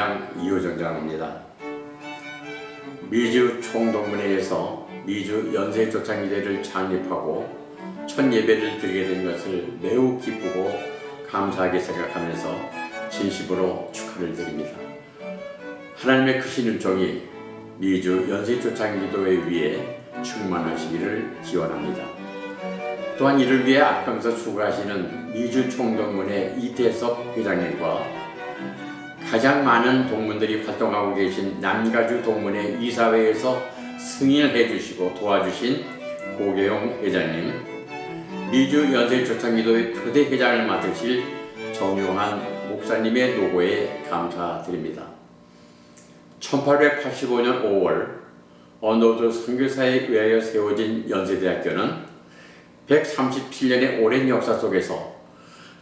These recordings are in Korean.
회장 이호정 장입니다. 미주 총동문회에서 미주 연세조창기대를 창립하고 첫 예배를 드리게 된 것을 매우 기쁘고 감사하게 생각하면서 진심으로 축하를 드립니다. 하나님의 크신 은총이 미주 연세조창기도회 위에 충만하시기를 기원합니다. 또한 이를 위해 앞장서 수고하시는 미주 총동문회 이태섭 회장님과 가장 많은 동문들이 활동하고 계신 남가주 동문회 이사회에서 승인을 해주시고 도와주신 고계용 회장님, 미주 연세조창기도회 초대 회장을 맡으실 정용한 목사님의 노고에 감사드립니다. 1885년 5월 언더우드 선교사에 의하여 세워진 연세대학교는 137년의 오랜 역사 속에서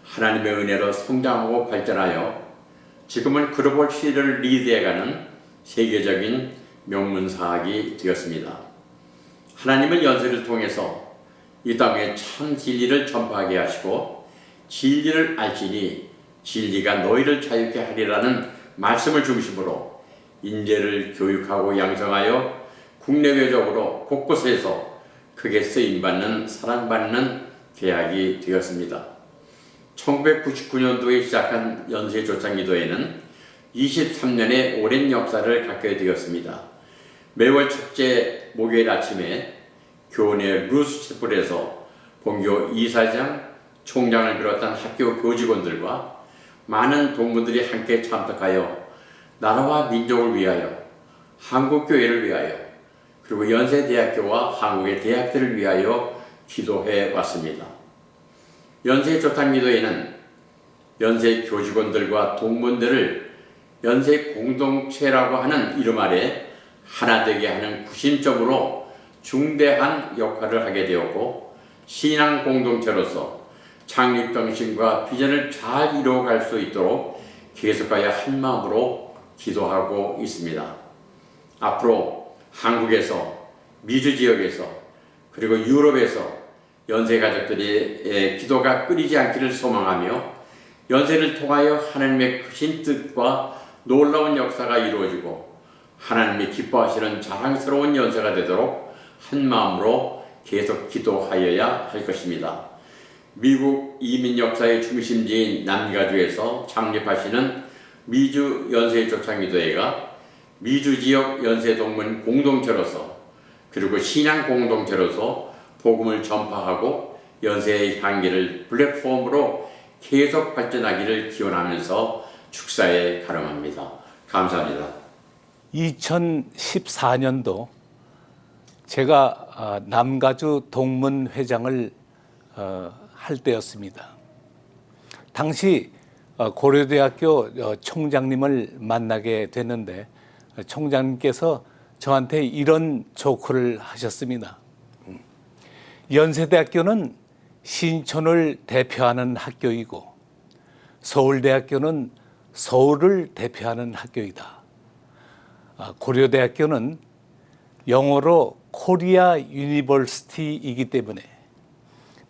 하나님의 은혜로 성장하고 발전하여 지금은 글로벌 시대를 리드해가는 세계적인 명문사학이 되었습니다. 하나님은 연세를 통해서 이 땅에 참 진리를 전파하게 하시고 진리를 알지니 진리가 너희를 자유케 하리라는 말씀을 중심으로 인재를 교육하고 양성하여 국내외적으로 곳곳에서 크게 쓰임받는 사랑받는 대학이 되었습니다. 1999년도에 시작한 연세조창기도회는 23년의 오랜 역사를 갖게 되었습니다. 매월 첫째 목요일 아침에 교내 루스채플에서 본교 이사장, 총장을 비롯한 학교 교직원들과 많은 동문들이 함께 참석하여 나라와 민족을 위하여, 한국교회를 위하여, 그리고 연세대학교와 한국의 대학들을 위하여 기도해 왔습니다. 연세조창기도회는 연세 교직원들과 동문들을 연세 공동체라고 하는 이름 아래 하나 되게 하는 구심점으로 중대한 역할을 하게 되었고, 신앙 공동체로서 창립 정신과 비전을 잘 이루어갈 수 있도록 계속하여 한 마음으로 기도하고 있습니다. 앞으로 한국에서, 미주 지역에서, 그리고 유럽에서 연세 가족들의 기도가 끊이지 않기를 소망하며 연세를 통하여 하나님의 크신 뜻과 놀라운 역사가 이루어지고 하나님이 기뻐하시는 자랑스러운 연세가 되도록 한 마음으로 계속 기도하여야 할 것입니다. 미국 이민 역사의 중심지인 남가주에서 창립하시는 미주 연세조창기도회가 미주 지역 연세동문 공동체로서 그리고 신앙 공동체로서 복음을 전파하고 연세의 향기를 플랫폼으로 계속 발전하기를 기원하면서 축사에 가름합니다. 감사합니다. 2014년도 제가 남가주 동문회장을 할 때였습니다. 당시 고려대학교 총장님을 만나게 됐는데 총장님께서 저한테 이런 조크를 하셨습니다. 연세대학교는 신촌을 대표하는 학교이고 서울대학교는 서울을 대표하는 학교이다. 고려대학교는 영어로 코리아 유니버시티이기 때문에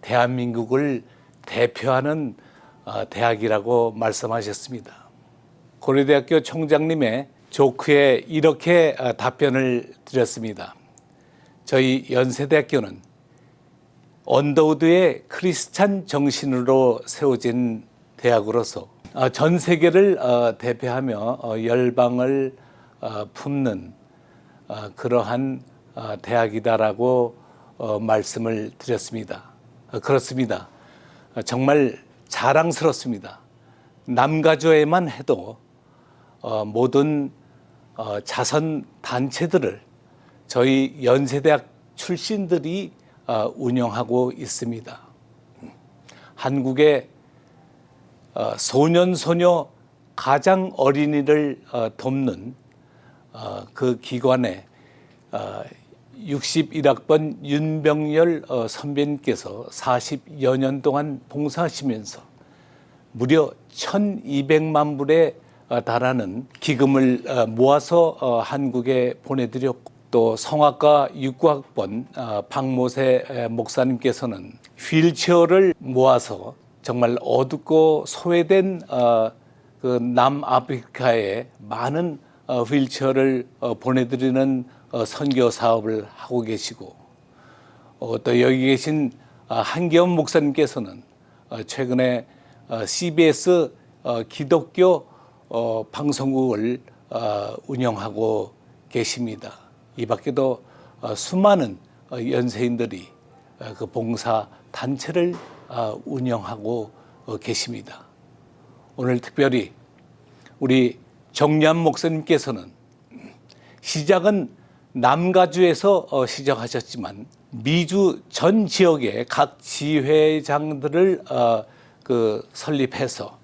대한민국을 대표하는 대학이라고 말씀하셨습니다. 고려대학교 총장님의 조크에 이렇게 답변을 드렸습니다. 저희 연세대학교는 언더우드의 크리스찬 정신으로 세워진 대학으로서 전 세계를 대표하며 열방을 품는 그러한 대학이다라고 말씀을 드렸습니다. 그렇습니다. 정말 자랑스럽습니다. 남가주에만 해도 모든 자선 단체들을 저희 연세대학 출신들이 운영하고 있습니다. 한국의 소년 소녀 가장 어린이를 돕는 그 기관에 61학번 윤병열 선배님께서 40여 년 동안 봉사하시면서 무려 1,200만 불에 달하는 기금을 모아서 한국에 보내드렸고, 또 성악과 6학번 박모세 목사님께서는 휠체어를 모아서 정말 어둡고 소외된 그 남아프리카에 많은 휠체어를 보내드리는 선교 사업을 하고 계시고, 또 여기 계신 한기원 목사님께서는 최근에 CBS 기독교 방송국을 운영하고 계십니다. 이 밖에도 수많은 연세인들이 그 봉사 단체를 운영하고 계십니다. 오늘 특별히 우리 정유한 목사님께서는 시작은 남가주에서 시작하셨지만 미주 전 지역의 각 지회장들을 설립해서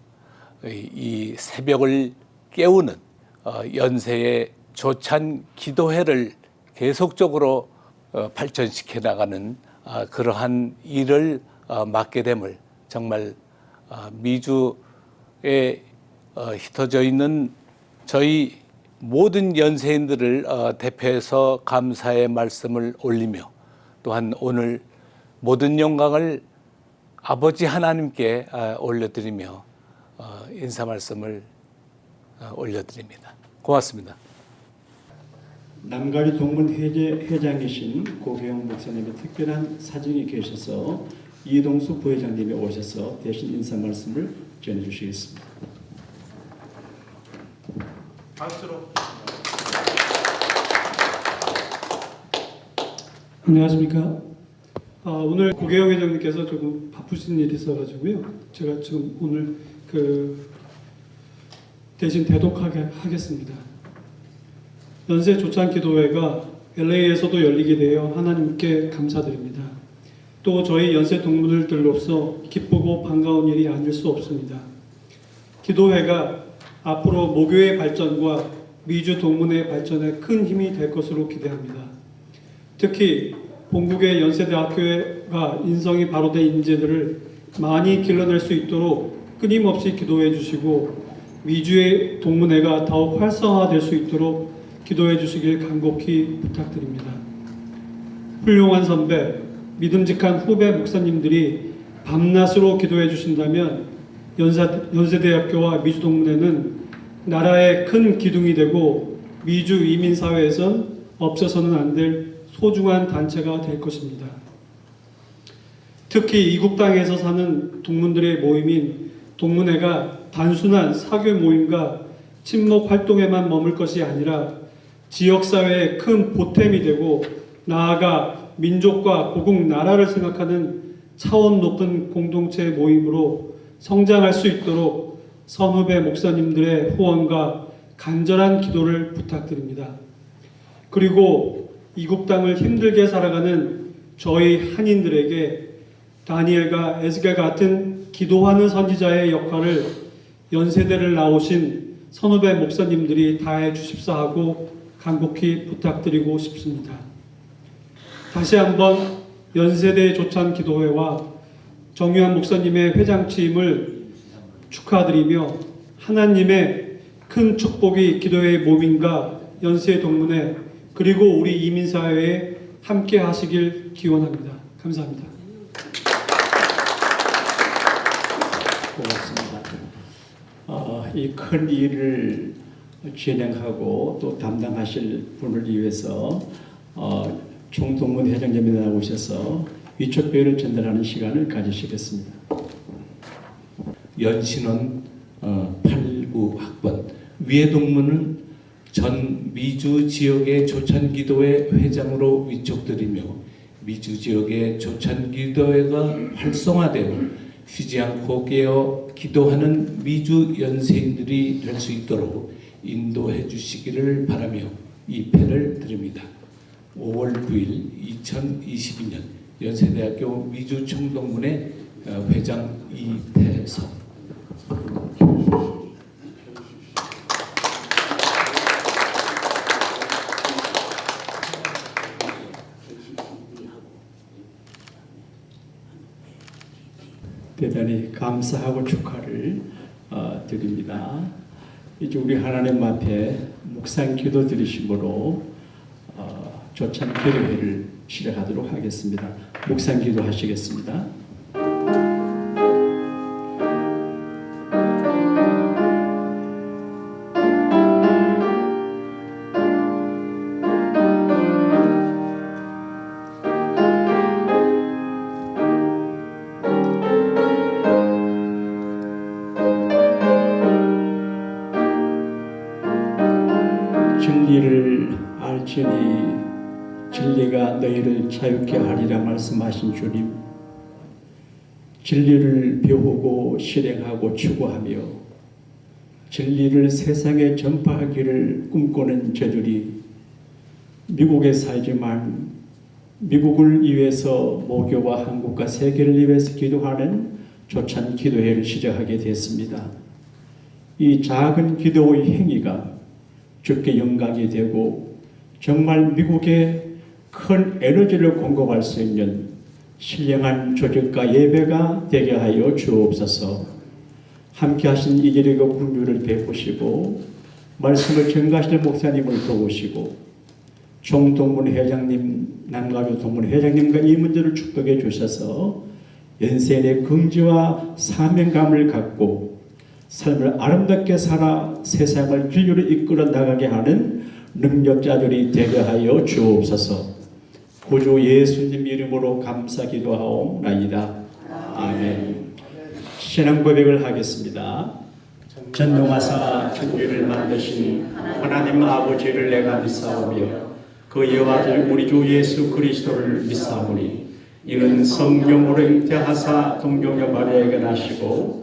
이 새벽을 깨우는 연세의 조찬 기도회를 계속적으로 발전시켜 나가는 그러한 일을 맡게 됨을 정말 미주에 흩어져 있는 저희 모든 연세인들을 대표해서 감사의 말씀을 올리며, 또한 오늘 모든 영광을 아버지 하나님께 올려드리며 인사 말씀을 올려드립니다. 고맙습니다. 남가주 동문 회장이신 고계영 목사님의 특별한 사정이 계셔서 이동수 부회장님이 오셔서 대신 인사 말씀을 전해주시겠습니다. 박수로. 안녕하십니까. 오늘 고계영 회장님께서 조금 바쁘신 일이 있어가지고요. 제가 지금 오늘 대신 대독하게 하겠습니다. 연세 조찬 기도회가 LA에서도 열리게 되어 하나님께 감사드립니다. 또 저희 연세 동문들로서 기쁘고 반가운 일이 아닐 수 없습니다. 기도회가 앞으로 모교의 발전과 미주 동문의 발전에 큰 힘이 될 것으로 기대합니다. 특히 본국의 연세대학교가 인성이 바로 된 인재들을 많이 길러낼 수 있도록 끊임없이 기도해 주시고, 미주의 동문회가 더욱 활성화될 수 있도록 기도해 주시길 간곡히 부탁드립니다. 훌륭한 선배, 믿음직한 후배 목사님들이 밤낮으로 기도해 주신다면 연세대학교와 미주동문회는 나라의 큰 기둥이 되고 미주 이민사회에선 없어서는 안 될 소중한 단체가 될 것입니다. 특히 이국 땅에서 사는 동문들의 모임인 동문회가 단순한 사교 모임과 친목 활동에만 머물 것이 아니라 지역사회의 큰 보탬이 되고, 나아가 민족과 고국 나라를 생각하는 차원 높은 공동체 모임으로 성장할 수 있도록 선후배 목사님들의 후원과 간절한 기도를 부탁드립니다. 그리고 이국 땅을 힘들게 살아가는 저희 한인들에게 다니엘과 에스겔 같은 기도하는 선지자의 역할을 연세대를 나오신 선후배 목사님들이 다해 주십사 하고 간곡히 부탁드리고 싶습니다. 다시 한번 연세대 조찬 기도회와 정유한 목사님의 회장 취임을 축하드리며, 하나님의 큰 축복이 기도회의 모임과 연세 동문회 그리고 우리 이민사회에 함께 하시길 기원합니다. 감사합니다. 고맙습니다. 이 큰 일을 진행하고 또 담당하실 분을 위해서 총동문 회장님이 나오셔서 위촉배를 전달하는 시간을 가지시겠습니다. 연신원 89학번 위해동문은 전 미주 지역의 조찬기도회 회장으로 위촉드리며, 미주 지역의 조찬기도회가 활성화되어 쉬지 않고 깨어 기도하는 미주 연세인들이 될 수 있도록 인도해 주시기를 바라며 이 패를 드립니다. 5월 9일 2022년 연세대학교 미주 총동문회 회장 이태석. 대단히 감사하고 축하를 드립니다. 이제 우리 하나님 앞에 묵상 기도 드리심으로 조찬 기도회를 시작하도록 하겠습니다. 묵상 기도 하시겠습니다. 진리를 알지니 진리가 너희를 자유케 하리라 말씀하신 주님, 진리를 배우고 실행하고 추구하며 진리를 세상에 전파하기를 꿈꾸는 저들이 미국에 살지만 미국을 위해서 모교와 한국과 세계를 위해서 기도하는 조찬 기도회를 시작하게 됐습니다. 이 작은 기도의 행위가 주께 영광이 되고 정말 미국에 큰 에너지를 공급할 수 있는 신령한 조직과 예배가 되게 하여 주옵소서. 함께 하신 이기리고 군주를 베푸시고 말씀을 전가하실 목사님을 도우시고 총동문 회장님, 남가주 동문 회장님과 이 문제를 축복해 주셔서 연세의 긍지와 사명감을 갖고 삶을 아름답게 살아 세상을 진리로 이끌어 나가게 하는 능력자들이 되게 하여 주옵소서. 구주 예수님 이름으로 감사 기도하옵나이다. 아멘. 신앙 고백을 하겠습니다. 전능하사 천지를 만드신 하나님 아버지를 내가 믿사오며 그 여아들 우리 주 예수 그리스도를 믿사오니 이는 성령으로 잉태하사 동정녀 마리아에게 나시고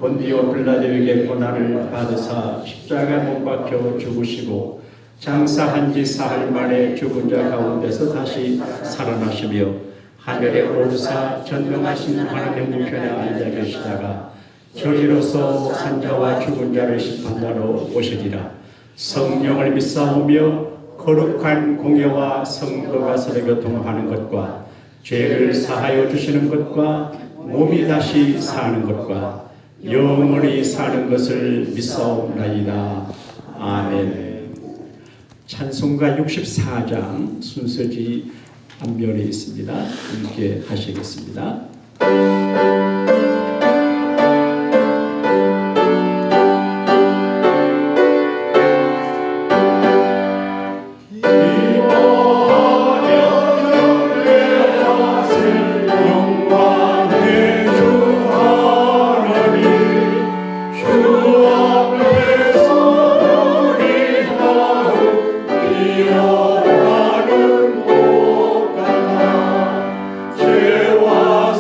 본디오 빌라도에게 고난을 받으사 십자가 못 박혀 죽으시고 장사한 지 사흘 만에 죽은 자 가운데서 다시 살아나시며 하늘에 오르사 전능하신 하나님 우편에 앉아 계시다가 저리로서 산자와 죽은 자를 심판하러 오시리라. 성령을 믿사오며 거룩한 공예와 성도가 서로 교통하는 것과 죄를 사하여 주시는 것과 몸이 다시 사는 것과 영원히 사는 것을 믿사옵나이다. 아멘. 찬송가 64장 순서지 앞면에 있습니다. 함께 하시겠습니다. 죄와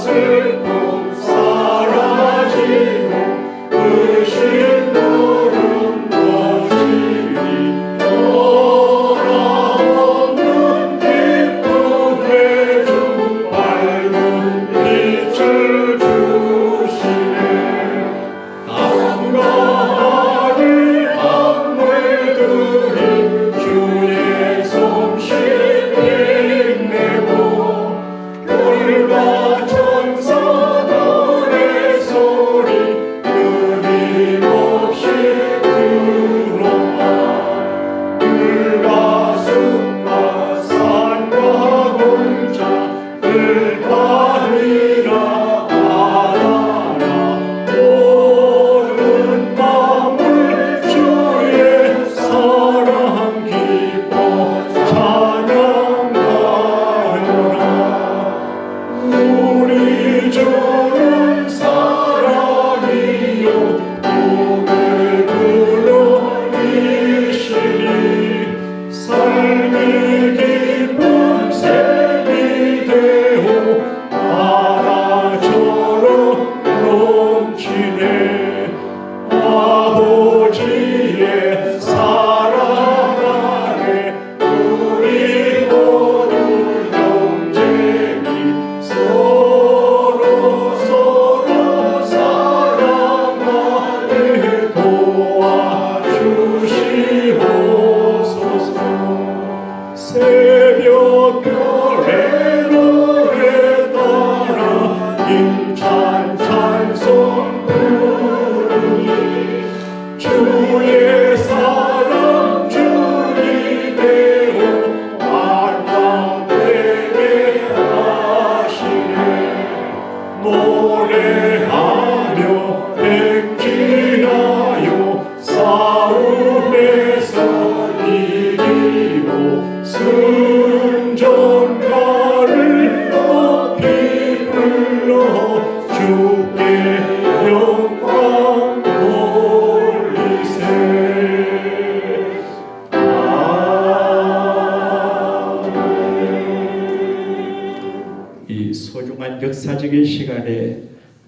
역사적인 시간에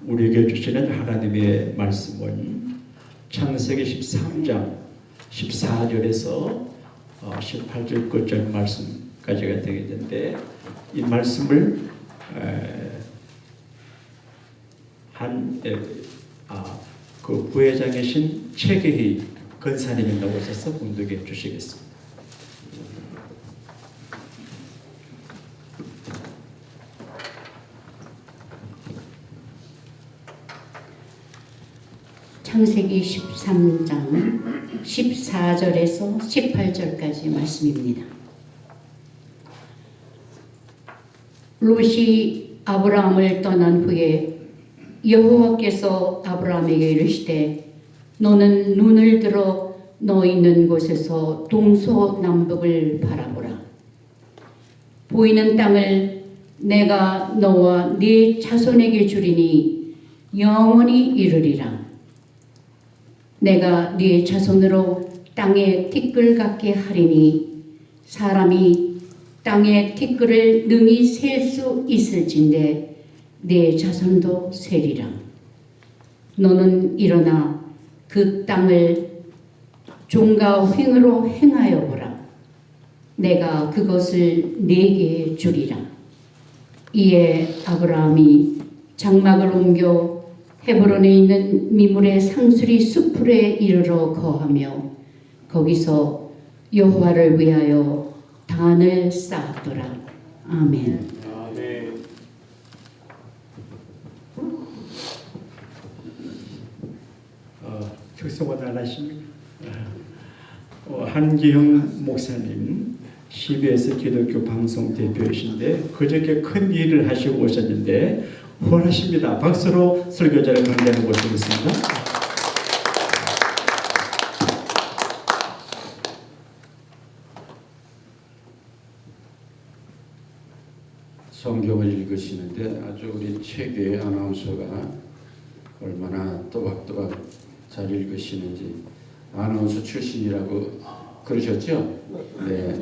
우리에게 주시는 하나님의 말씀은 창세기 13장 14절에서 18절 끝절 말씀까지가 되겠는데, 이 말씀을 그 부회장이신 최계희 권사님이 나오셔서 봉독해 주시겠습니다. 창세기 13장 14절에서 18절까지 말씀입니다. 롯이 아브라함을 떠난 후에 여호와께서 아브라함에게 이르시되 너는 눈을 들어 너 있는 곳에서 동서남북을 바라보라. 보이는 땅을 내가 너와 네 자손에게 주리니 영원히 이르리라. 내가 네 자손으로 땅에 티끌 같게 하리니 사람이 땅의 티끌을 능히 셀 수 있을진데 네 자손도 세리라. 너는 일어나 그 땅을 종과 횡으로 행하여 보라. 내가 그것을 네게 주리라. 이에 아브라함이 장막을 옮겨 헤브론에 있는 미물의 상수리 수풀에 이르러 거하며 거기서 여호와를 위하여 단을 쌓았더라. 아멘. 특성화 안 하십니까? 한기형 목사님, CBS 기독교 방송 대표이신데 그저께 큰 일을 하시고 오셨는데 후원하십니다. 박수로 설교자를 강대하는 모시겠습니다. 성경을 읽으시는데 아주 우리 최규의 아나운서가 얼마나 또박또박 잘 읽으시는지. 아나운서 출신이라고 그러셨죠? 네,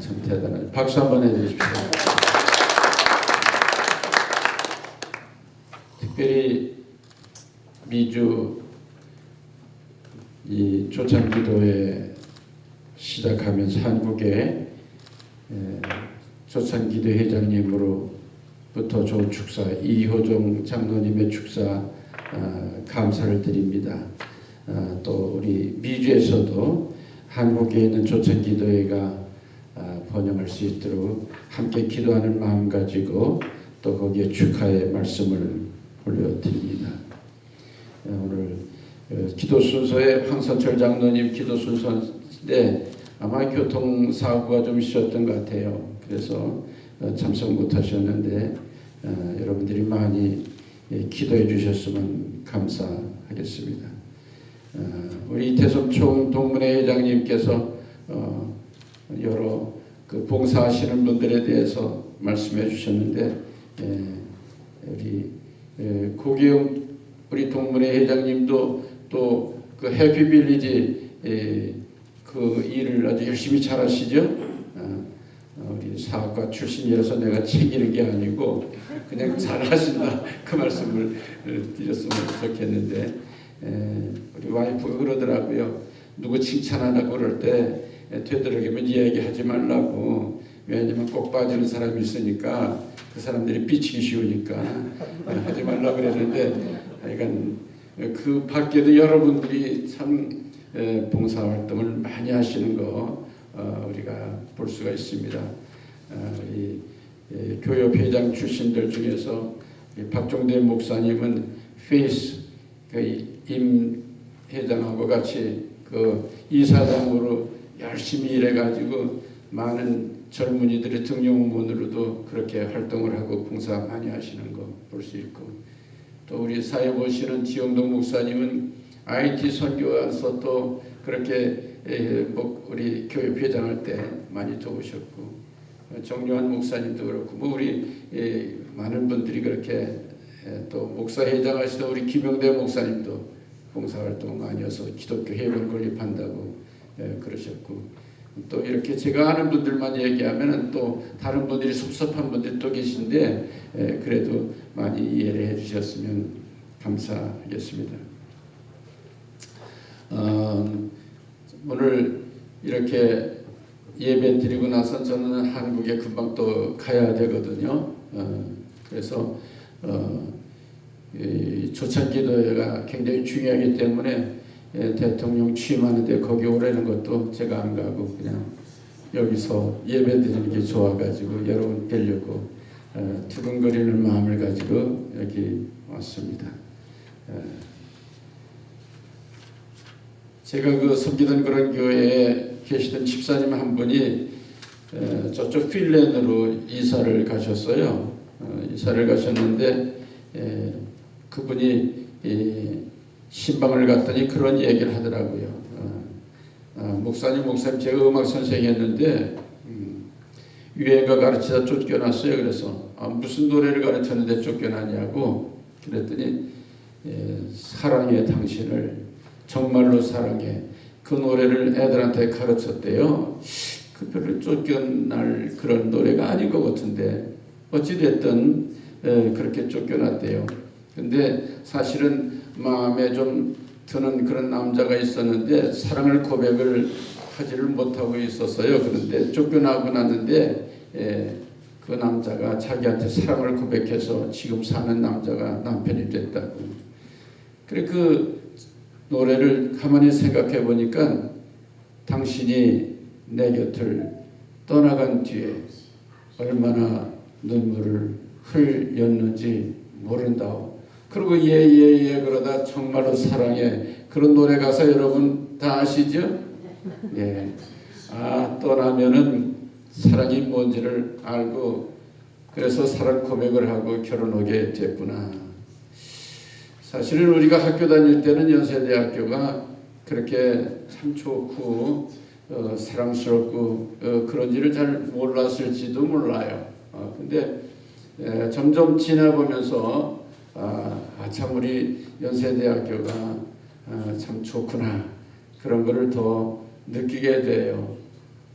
참 대단하죠. 박수 한번 해주십시오. 특별히 미주 이 조찬기도회 시작하면서 한국의 조찬기도 회장님으로부터 좋은 축사 이효정 장로님의 축사 감사를 드립니다. 또 우리 미주에서도 한국에 있는 조찬기도회가 번영할 수 있도록 함께 기도하는 마음 가지고 또 거기에 축하의 말씀을 올려드립니다. 오늘 기도 순서에 황선철 장로님 기도 순서인데 아마 교통사고가 좀 있었던 것 같아요. 그래서 참석 못하셨는데 여러분들이 많이 기도해 주셨으면 감사하겠습니다. 우리 이태섭 총동문회 회장님께서 여러 그 봉사하시는 분들에 대해서 말씀해 주셨는데 우리 고기영 우리 동문회 회장님도 또 그 해피빌리지 그 일을 아주 열심히 잘하시죠. 우리 사학과 출신이라서 내가 챙기는 게 아니고 그냥 잘하신다 그 말씀을 드렸으면 좋겠는데 우리 와이프가 그러더라고요. 누구 칭찬하라고 그럴 때 되도록이면 이야기하지 말라고. 왜냐면 꼭 빠지는 사람이 있으니까 그 사람들이 삐치기 쉬우니까 하지 말라고 그랬는데 하여간 그 밖에도 여러분들이 참 봉사활동을 많이 하시는 거 우리가 볼 수가 있습니다. 우리 교협 회장 출신들 중에서 박종대 목사님은 페이스 임 회장하고 같이 그 이사장으로 열심히 일해가지고 많은 젊은이들의 등용문으로도 그렇게 활동을 하고 봉사 많이 하시는 거 볼 수 있고, 또 우리 사회 보시는 지영동 목사님은 IT 선교와서 또 그렇게 우리 교회 회장할 때 많이 도우셨고, 정요한 목사님도 그렇고 뭐 우리 많은 분들이 그렇게 또 목사 회장 하시던 우리 김영대 목사님도 봉사활동 많이 해서 기독교 회원 건립한다고 그러셨고, 또 이렇게 제가 아는 분들만 얘기하면 또 다른 분들이 섭섭한 분들이 또 계신데 그래도 많이 이해를 해주셨으면 감사하겠습니다. 오늘 이렇게 예배 드리고 나서 저는 한국에 금방 또 가야 되거든요. 그래서 이 조찬기도회가 굉장히 중요하기 때문에 대통령 취임하는데 거기 오라는 것도 제가 안 가고 그냥 여기서 예배 드리는 게 좋아가지고 여러분 뵈려고 두근거리는 마음을 가지고 여기 왔습니다. 제가 그 섬기던 그런 교회에 계시던 집사님 한 분이 저쪽 핀란드로 이사를 가셨어요. 이사를 가셨는데 그분이 신방을 갔더니 그런 얘기를 하더라고요. 목사님 제가 음악 선생했는데 유행가 가르치다 쫓겨났어요. 그래서 무슨 노래를 가르쳤는데 쫓겨나냐고 그랬더니 사랑해 당신을 정말로 사랑해 그 노래를 애들한테 가르쳤대요. 그 별로 쫓겨날 그런 노래가 아닌 것 같은데 어찌됐든 그렇게 쫓겨났대요. 근데 사실은 마음에 좀 드는 그런 남자가 있었는데 사랑을 고백을 하지를 못하고 있었어요. 그런데 쫓겨나고 났는데 그 남자가 자기한테 사랑을 고백해서 지금 사는 남자가 남편이 됐다고. 그래 그 노래를 가만히 생각해 보니까 당신이 내 곁을 떠나간 뒤에 얼마나 눈물을 흘렸는지 모른다오. 그리고 예 그러다 정말로 사랑해 그런 노래 가사 여러분 다 아시죠? 예. 떠나면은 사랑이 뭔지를 알고 그래서 사랑 고백을 하고 결혼하게 됐구나. 사실은 우리가 학교 다닐 때는 연세대학교가 그렇게 참 좋고 사랑스럽고 그런지를 잘 몰랐을지도 몰라요. 근데 점점 지나보면서 참 우리 연세대학교가 참 좋구나 그런 거를 더 느끼게 돼요.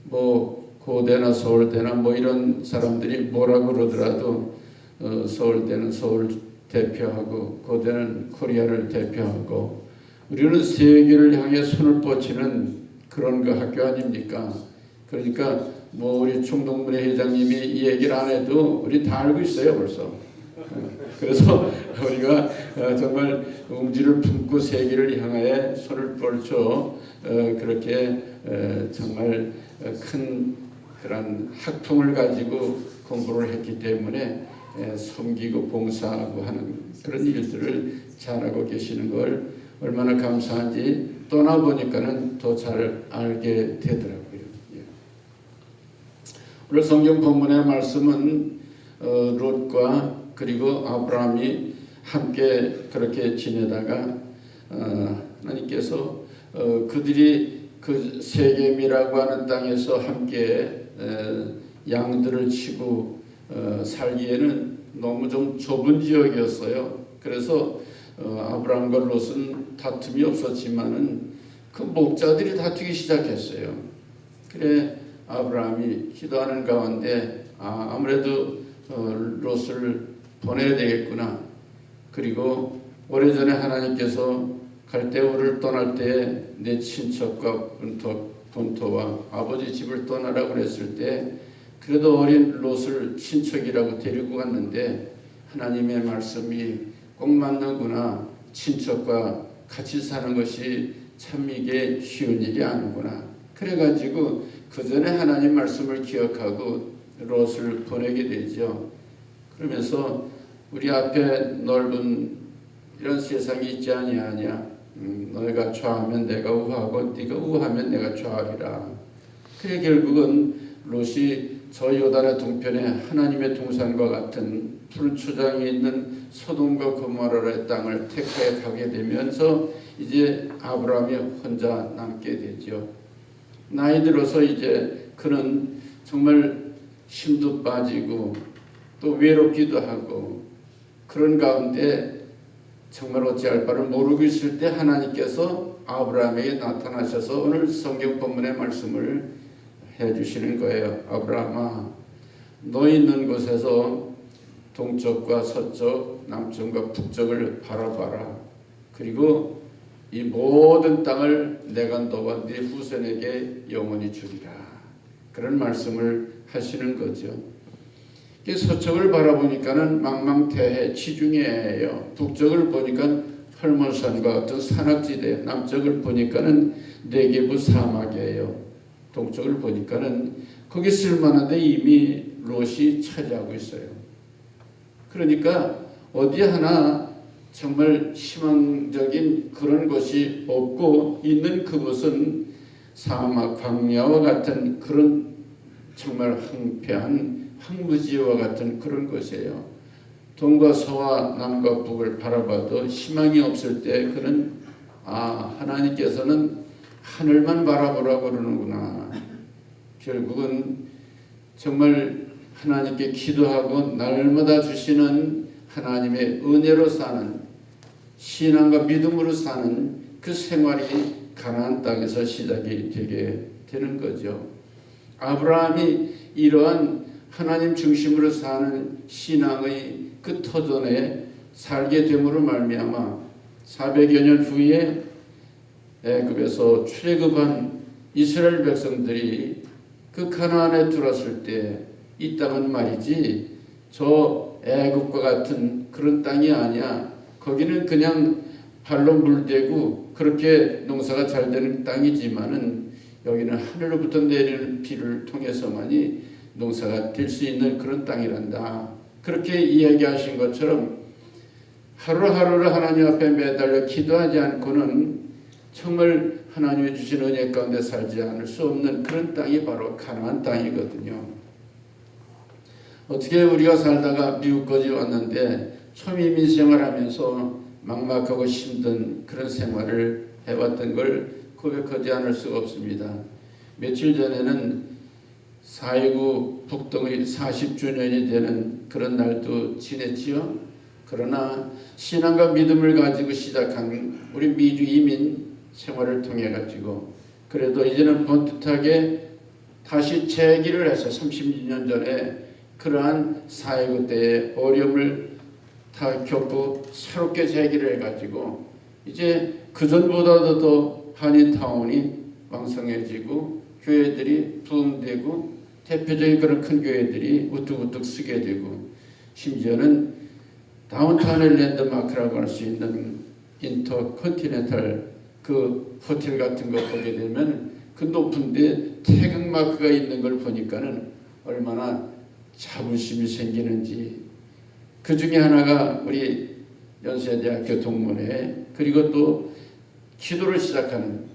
뭐 고대나 서울대나 뭐 이런 사람들이 뭐라고 그러더라도 서울대는 서울 대표하고 고대는 코리아를 대표하고 우리는 세계를 향해 손을 뻗치는 그런 그 학교 아닙니까? 그러니까 뭐 우리 총동문회 회장님이 이 얘기를 안 해도 우리 다 알고 있어요 벌써. 그래서 우리가 정말 웅지를 품고 세계를 향해 손을 뻗쳐 그렇게 정말 큰 그런 학풍을 가지고 공부를 했기 때문에 섬기고 봉사하고 하는 그런 일들을 잘하고 계시는 걸 얼마나 감사한지 떠나보니까는 더 잘 알게 되더라고요. 오늘 성경 본문의 말씀은 롯과 그리고 아브라함이 함께 그렇게 지내다가 하나님께서 그들이 그 세겜이라고 하는 땅에서 함께 양들을 치고 살기에는 너무 좀 좁은 지역이었어요. 그래서 아브라함과 롯은 다툼이 없었지만은 그 목자들이 다투기 시작했어요. 그래 아브라함이 기도하는 가운데 아무래도 롯을 보내야 되겠구나. 그리고 오래전에 하나님께서 갈대우를 떠날 때 내 친척과 본토와 아버지 집을 떠나라고 그랬을 때 그래도 어린 롯을 친척이라고 데리고 갔는데 하나님의 말씀이 꼭 맞는구나. 친척과 같이 사는 것이 참 이게 쉬운 일이 아니구나. 그래가지고 그 전에 하나님 말씀을 기억하고 롯을 보내게 되죠. 그러면서 우리 앞에 넓은 이런 세상이 있지 아니하냐. 너희가 좌하면 내가 우하고 네가 우하면 내가 좌하리라. 그래 결국은 롯이 저 요단의 동편에 하나님의 동산과 같은 푸른 초장이 있는 소돔과 고모라의 땅을 택하여 가게 되면서 이제 아브라함이 혼자 남게 되죠. 나이 들어서 이제 그는 정말 힘도 빠지고 또 외롭기도 하고 그런 가운데 정말 어찌할 바를 모르고 있을 때 하나님께서 아브라함에게 나타나셔서 오늘 성경 본문의 말씀을 해주시는 거예요. 아브라함아, 너 있는 곳에서 동쪽과 서쪽, 남쪽과 북쪽을 바라봐라. 그리고 이 모든 땅을 내가 너와 네 후손에게 영원히 주리라. 그런 말씀을 하시는 거죠. 서쪽을 바라보니까는 망망대해 지중해예요. 북쪽을 보니까 헐몬산과 같은 산악지대, 남쪽을 보니까는 네게부 사막이에요. 동쪽을 보니까는 거기 쓸만한데 이미 롯이 차지하고 있어요. 그러니까 어디 하나 정말 희망적인 그런 곳이 없고, 있는 그곳은 사막 광야와 같은 그런 정말 황폐한 황무지와 같은 그런 곳이에요. 동과 서와 남과 북을 바라봐도 희망이 없을 때 그는 하나님께서는 하늘만 바라보라고 그러는구나. 결국은 정말 하나님께 기도하고 날마다 주시는 하나님의 은혜로 사는, 신앙과 믿음으로 사는 그 생활이 가나안 땅에서 시작이 되게 되는 거죠. 아브라함이 이러한 하나님 중심으로 사는 신앙의 그 터전에 살게 됨으로 말미암아 400여 년 후에 애굽에서 출애굽한 이스라엘 백성들이 그 가나안에 들어왔을 때 이 땅은 말이지 저 애굽과 같은 그런 땅이 아니야. 거기는 그냥 발로 물대고 그렇게 농사가 잘 되는 땅이지만은 여기는 하늘로부터 내리는 비를 통해서만이 농사가 될 수 있는 그런 땅이란다. 그렇게 이야기하신 것처럼 하루하루를 하나님 앞에 매달려 기도하지 않고는 정말 하나님이 주신 은혜 가운데 살지 않을 수 없는 그런 땅이 바로 가나안 땅이거든요. 어떻게 우리가 살다가 미국까지 왔는데 초이민 생활하면서 막막하고 힘든 그런 생활을 해왔던 걸 고백하지 않을 수가 없습니다. 며칠 전에는 4.19 북동의 40주년이 되는 그런 날도 지냈지요. 그러나 신앙과 믿음을 가지고 시작한 우리 미주 이민 생활을 통해 가지고 그래도 이제는 번듯하게 다시 재기를 해서 30년 전에 그러한 4.19 때의 어려움을 다 겪고 새롭게 재기를 해가지고 이제 그전보다도 더 한인타운이 왕성해지고 교회들이 부흥되고 대표적인 그런 큰 교회들이 우뚝우뚝 서게 되고 심지어는 다운타운의 랜드마크라고 할 수 있는 인터컨티넨탈 그 호텔 같은 거 보게 되면 그 높은데 태극마크가 있는 걸 보니까는 얼마나 자부심이 생기는지. 그 중에 하나가 우리 연세대학교 동문회, 그리고 또 기도를 시작하는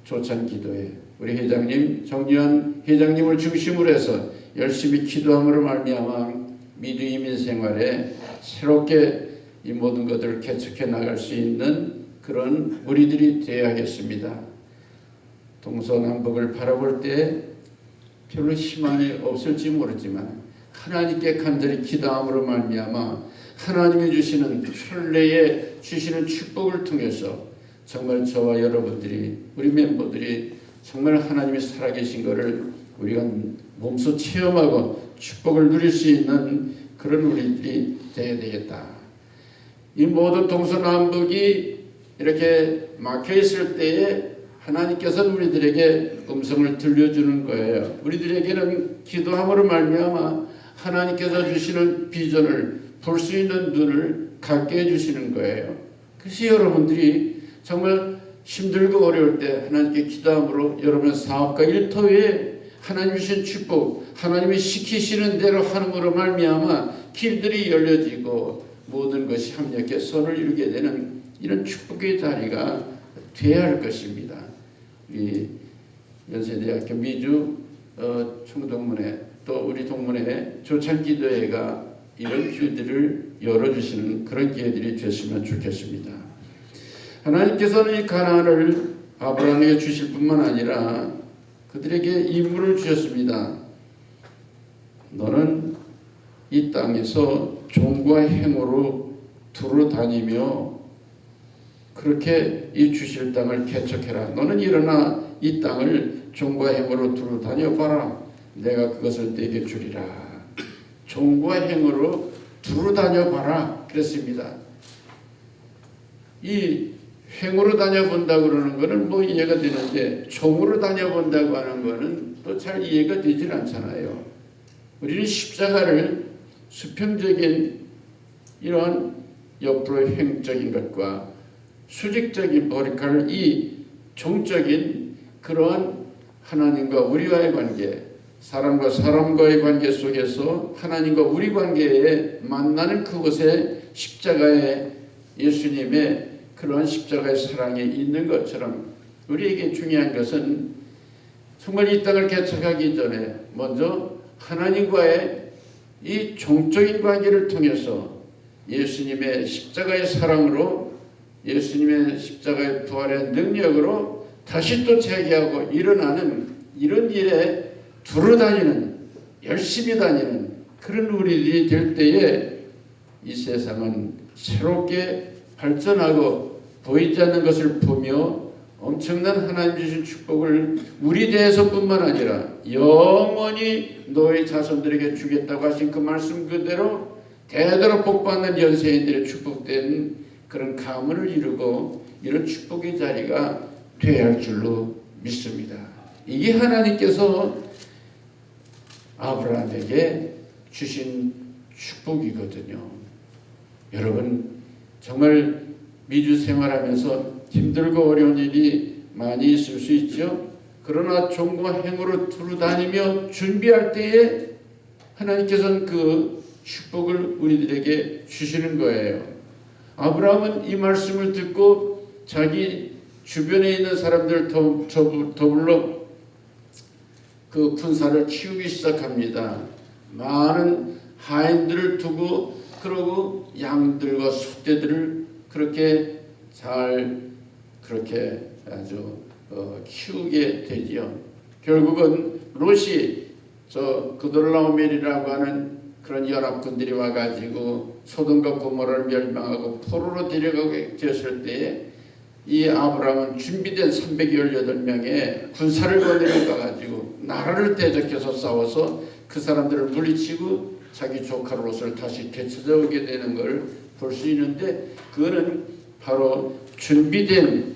조찬기도회, 우리 회장님 정유한 회장님을 중심으로 해서 열심히 기도함으로 말미암아 미주 이민 생활에 새롭게 이 모든 것들을 개척해 나갈 수 있는 그런 우리들이 되어야겠습니다. 동서남북을 바라볼 때 별로 희망이 없을지 모르지만 하나님께 간절히 기도함으로 말미암아 하나님이 주시는 순례에 주시는 축복을 통해서 정말 저와 여러분들이, 우리 멤버들이 정말 하나님이 살아계신 것을 우리가 몸소 체험하고 축복을 누릴 수 있는 그런 우리들이 되어야 되겠다. 이 모든 동서남북이 이렇게 막혀있을 때에 하나님께서는 우리들에게 음성을 들려주는 거예요. 우리들에게는 기도함으로 말미암아 하나님께서 주시는 비전을 볼 수 있는 눈을 갖게 해주시는 거예요. 그래서 여러분들이 정말 힘들고 어려울 때 하나님께 기도함으로 여러분의 사업과 일터에 하나님 주신 축복, 하나님이 시키시는 대로 하는으로 말미암아 길들이 열려지고 모든 것이 합력해 선을 이루게 되는 이런 축복의 자리가 되어야 할 것입니다. 우리 연세대학교 미주 총동문회 또 우리 동문회 조찬기도회가 이런 길들을 열어주시는 그런 기회들이 됐으면 좋겠습니다. 하나님께서는 이 가나안을 아브라함에게 주실 뿐만 아니라 그들에게 임무를 주셨습니다. 너는 이 땅에서 종과 행으로 두루 다니며 그렇게 이 주실 땅을 개척해라. 너는 일어나 이 땅을 종과 행으로 두루 다녀봐라. 내가 그것을 내게 주리라. 종과 행으로 두루 다녀봐라 그랬습니다. 이 행으로 다녀본다 그러는 거는 뭐 이해가 되는데 종으로 다녀본다고 하는 거는 또 잘 이해가 되질 않잖아요. 우리는 십자가를 수평적인 이런 옆으로 행적인 것과 수직적인 머리칼 이 종적인 그런 하나님과 우리와의 관계, 사람과 사람과의 관계 속에서 하나님과 우리 관계에 만나는 그곳에 십자가의 예수님의 그런 십자가의 사랑이 있는 것처럼 우리에게 중요한 것은 정말 이 땅을 개척하기 전에 먼저 하나님과의 이 종적인 관계를 통해서 예수님의 십자가의 사랑으로 예수님의 십자가의 부활의 능력으로 다시 또 재개하고 일어나는 이런 일에 두루 다니는 열심히 다니는 그런 우리들이 될 때에 이 세상은 새롭게 발전하고 보이지 않는 것을 보며 엄청난 하나님 주신 축복을 우리 대해서뿐만 아니라 영원히 너희 자손들에게 주겠다고 하신 그 말씀 그대로 대대로 복받는 연세인들의 축복된 그런 가문을 이루고 이런 축복의 자리가 되어야 할 줄로 믿습니다. 이게 하나님께서 아브라함에게 주신 축복이거든요. 여러분 정말 미주 생활하면서 힘들고 어려운 일이 많이 있을 수 있죠. 그러나 종과 행으로 두루 다니며 준비할 때에 하나님께서는 그 축복을 우리들에게 주시는 거예요. 아브라함은 이 말씀을 듣고 자기 주변에 있는 사람들 더불어 그 군사를 키우기 시작합니다. 많은 하인들을 두고 그러고 양들과 소떼들을 그렇게 잘 그렇게 아주 키우게 되지요. 결국은 롯이 저 그돌라오멜이라고 하는 그런 연합군들이 와가지고 소돔과 고모라를 멸망하고 포로로 데려가게 되었을 때에 이 아브라함은 준비된 318명의 군사를 거느려 가가지고 나라를 대적해서 싸워서 그 사람들을 물리치고 자기 조카 롯을 다시 되찾아오게 되는 걸 볼 수 있는데 그거는 바로 준비된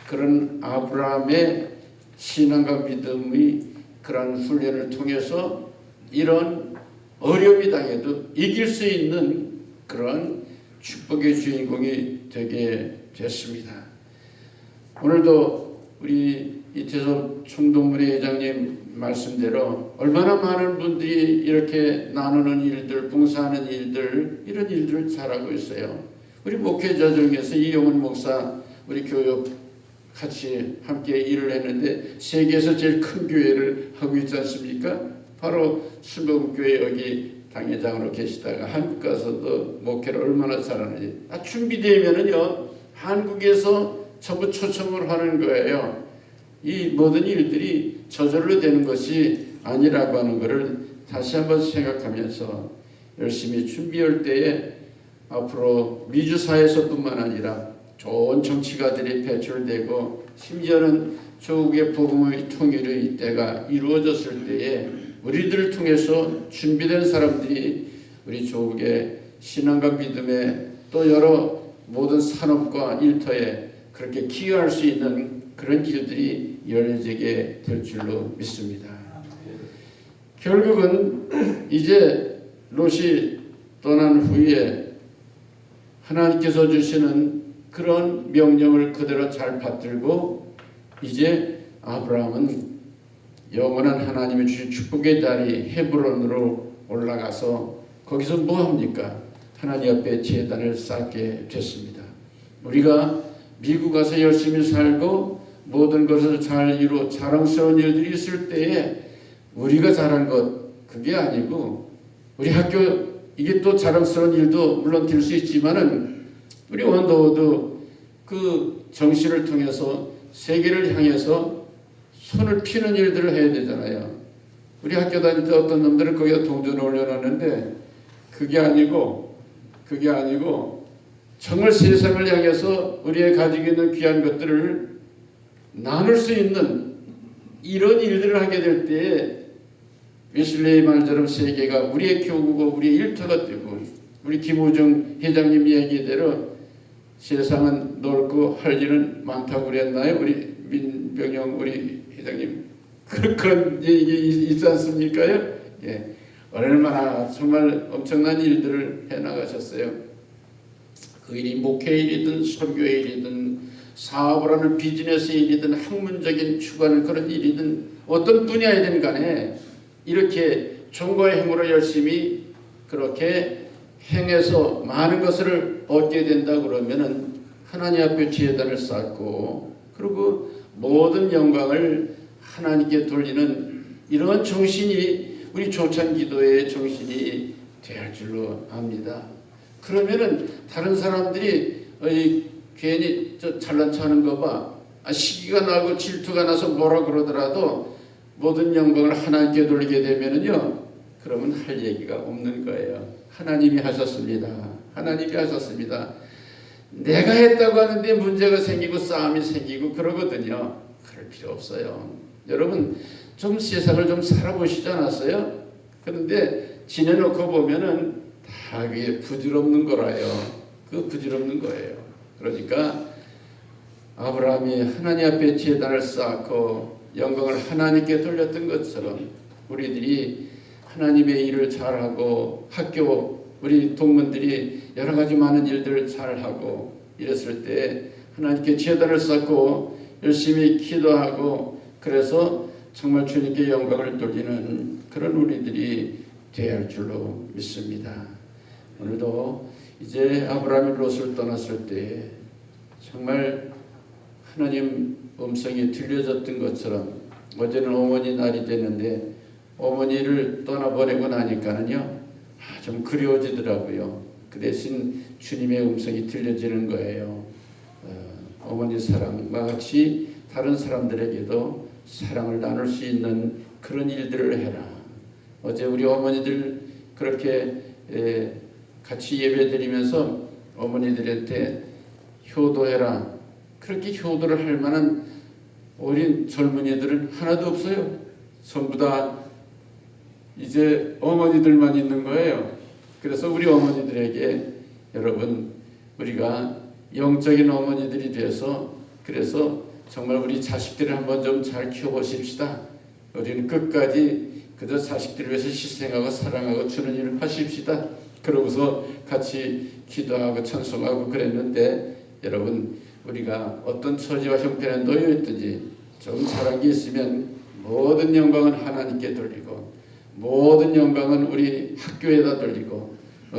그런 아브라함의 신앙과 믿음의 그런 훈련을 통해서 이런 어려움이 당해도 이길 수 있는 그런 축복의 주인공이 되게 됐습니다. 오늘도 우리 이태섭 총동문회 회장님 말씀대로 얼마나 많은 분들이 이렇게 나누는 일들, 봉사하는 일들, 이런 일들을 잘하고 있어요. 우리 목회자 중에서 이용훈 목사, 우리 교육 같이 함께 일을 했는데 세계에서 제일 큰 교회를 하고 있지 않습니까? 바로 순복음교회 여기 당회장으로 계시다가 한국 가서도 목회를 얼마나 잘하는지 준비되면은요 한국에서 전부 초청을 하는 거예요. 이 모든 일들이 저절로 되는 것이 아니라고 하는 것을 다시 한번 생각하면서 열심히 준비할 때에 앞으로 미주사에서뿐만 아니라 좋은 정치가들이 배출되고 심지어는 조국의 복음의 통일의 이때가 이루어졌을 때에 우리들을 통해서 준비된 사람들이 우리 조국의 신앙과 믿음에 또 여러 모든 산업과 일터에 그렇게 기여할 수 있는 그런 길들이 열려지게 될 줄로 믿습니다. 결국은 이제 롯이 떠난 후에 하나님께서 주시는 그런 명령을 그대로 잘 받들고 이제 아브라함은 영원한 하나님이 주신 축복의 자리 헤브론으로 올라가서 거기서 뭐합니까? 하나님 앞에 제단을 쌓게 됐습니다. 우리가 미국 가서 열심히 살고 모든 것을 잘 이루어 자랑스러운 일들이 있을 때에 우리가 잘한 것 그게 아니고 우리 학교 이게 또 자랑스러운 일도 물론 될 수 있지만은 우리 원더우드 그 정신을 통해서 세계를 향해서 손을 피는 일들을 해야 되잖아요. 우리 학교 다닐 때 어떤 놈들은 거기다 동전을 올려놨는데 그게 아니고 정말 세상을 향해서 우리의 가지고 있는 귀한 것들을 나눌 수 있는 이런 일들을 하게 될 때 웨슬레이 말처럼 세계가 우리의 교구고 우리의 일터가 되고 우리 김우중 회장님 얘기대로 세상은 넓고 할 일은 많다고 그랬나요? 우리 민병영 우리 회장님 그런 얘기 있지 않습니까요? 예. 얼마나 정말 엄청난 일들을 해나가셨어요. 그 일이 목회 일이든 선교 일이든 사업을 하는 비즈니스 일이든 학문적인 추구하는 그런 일이든 어떤 분야이든 간에 이렇게 종과의 행으로 열심히 그렇게 행해서 많은 것을 얻게 된다 그러면은 하나님 앞에 제단을 쌓고 그리고 모든 영광을 하나님께 돌리는 이런 정신이 우리 조찬기도의 정신이 될 줄로 압니다. 그러면은 다른 사람들이 괜히 저 잘난 척하는 거 봐. 시기가 나고 질투가 나서 뭐라 그러더라도 모든 영광을 하나님께 돌리게 되면은요. 그러면 할 얘기가 없는 거예요. 하나님이 하셨습니다. 하나님이 하셨습니다. 내가 했다고 하는데 문제가 생기고 싸움이 생기고 그러거든요. 그럴 필요 없어요. 여러분 좀 세상을 좀 살아보시지 않았어요? 그런데 지내놓고 보면은 다 그게 부질없는 거라요. 그 부질없는 거예요. 그러니까 아브라함이 하나님 앞에 제단을 쌓고 영광을 하나님께 돌렸던 것처럼 우리들이 하나님의 일을 잘하고 학교 우리 동문들이 여러 가지 많은 일들을 잘하고 이랬을 때 하나님께 제단을 쌓고 열심히 기도하고 그래서 정말 주님께 영광을 돌리는 그런 우리들이 되어야 할 줄로 믿습니다. 오늘도 이제 아브라함이 롯을 떠났을 때 정말 하나님 음성이 들려졌던 것처럼 어제는 어머니 날이 됐는데 어머니를 떠나보내고 나니까는요 좀 그리워지더라고요. 그 대신 주님의 음성이 들려지는 거예요. 어머니 사랑과 같이 다른 사람들에게도 사랑을 나눌 수 있는 그런 일들을 해라. 어제 우리 어머니들 그렇게 같이 예배드리면서 어머니들한테 효도해라. 그렇게 효도를 할 만한 어린 젊은이들은 하나도 없어요. 전부 다 이제 어머니들만 있는 거예요. 그래서 우리 어머니들에게 여러분 우리가 영적인 어머니들이 돼서 그래서 정말 우리 자식들을 한번 좀 잘 키워보십시다. 우리는 끝까지 그저 자식들을 위해서 희생하고 사랑하고 주는 일을 하십시다. 그러고서 같이 기도하고 찬송하고 그랬는데 여러분 우리가 어떤 처지와 형편에 놓여 있든지 좀 잘한 게 있으면 모든 영광은 하나님께 돌리고 모든 영광은 우리 학교에다 돌리고